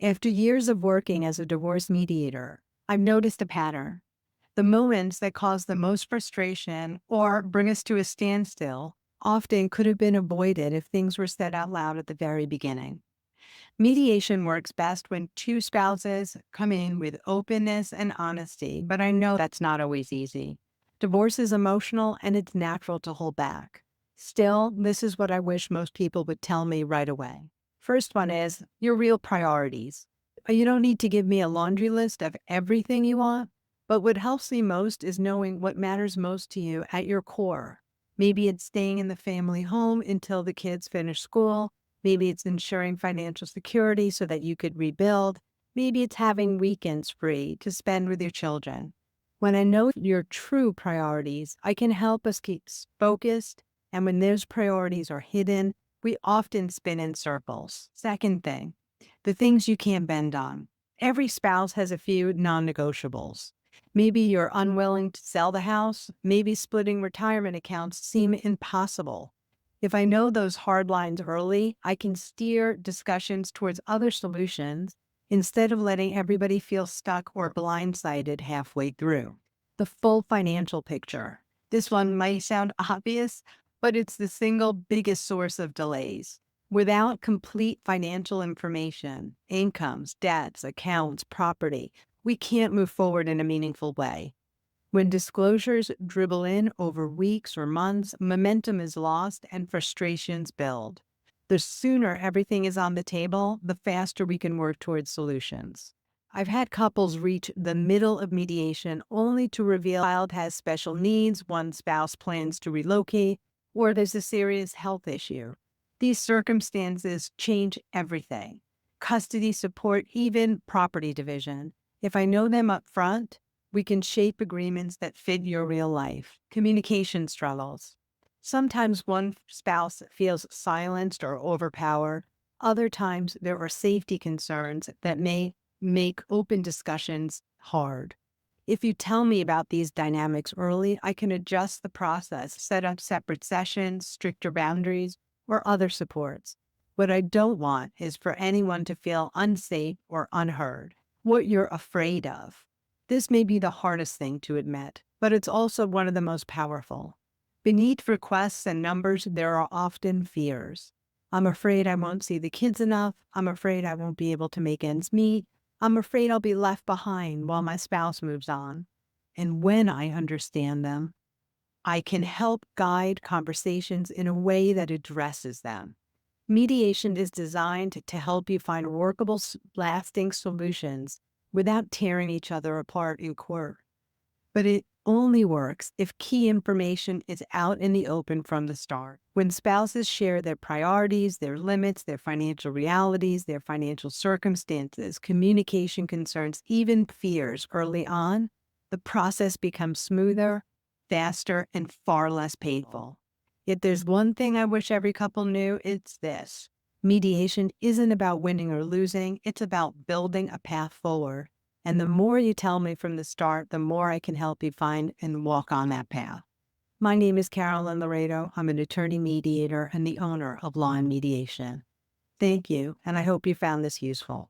After years of working as a divorce mediator, I've noticed a pattern. The moments that cause the most frustration or bring us to a standstill often could have been avoided if things were said out loud at the very beginning. Mediation works best when two spouses come in with openness and honesty, but I know that's not always easy. Divorce is emotional and it's natural to hold back. Still, this is what I wish most people would tell me right away. First one is your real priorities. You don't need to give me a laundry list of everything you want, but what helps me most is knowing what matters most to you at your core. Maybe it's staying in the family home until the kids finish school. Maybe it's ensuring financial security so that you could rebuild. Maybe it's having weekends free to spend with your children. When I know your true priorities, I can help us keep focused. And when those priorities are hidden, we often spin in circles. Second thing, the things you can't bend on. Every spouse has a few non-negotiables. Maybe you're unwilling to sell the house. Maybe splitting retirement accounts seem impossible. If I know those hard lines early, I can steer discussions towards other solutions instead of letting everybody feel stuck or blindsided halfway through. The full financial picture. This one might sound obvious, but it's the single biggest source of delays. Without complete financial information, incomes, debts, accounts, property, we can't move forward in a meaningful way. When disclosures dribble in over weeks or months, momentum is lost and frustrations build. The sooner everything is on the table, the faster we can work towards solutions. I've had couples reach the middle of mediation only to reveal a child has special needs, one spouse plans to relocate, or there's a serious health issue. These circumstances change everything. Custody support, even property division. If I know them up front, we can shape agreements that fit your real life. Communication struggles. Sometimes one spouse feels silenced or overpowered. Other times there are safety concerns that may make open discussions hard. If you tell me about these dynamics early, I can adjust the process, set up separate sessions, stricter boundaries, or other supports. What I don't want is for anyone to feel unsafe or unheard. What you're afraid of. This may be the hardest thing to admit, but it's also one of the most powerful. Beneath requests and numbers, there are often fears. I'm afraid I won't see the kids enough. I'm afraid I won't be able to make ends meet. I'm afraid I'll be left behind while my spouse moves on. And when I understand them, I can help guide conversations in a way that addresses them. Mediation is designed to help you find workable, lasting solutions without tearing each other apart in court. But it only works if key information is out in the open from the start. When spouses share their priorities, their limits, their financial realities, their financial circumstances, communication concerns, even fears early on, the process becomes smoother, faster, and far less painful. If there's one thing I wish every couple knew, it's this. Mediation isn't about winning or losing, it's about building a path forward. And the more you tell me from the start, the more I can help you find and walk on that path. My name is Carolyn Laredo. I'm an attorney mediator and the owner of Law and Mediation. Thank you, and I hope you found this useful.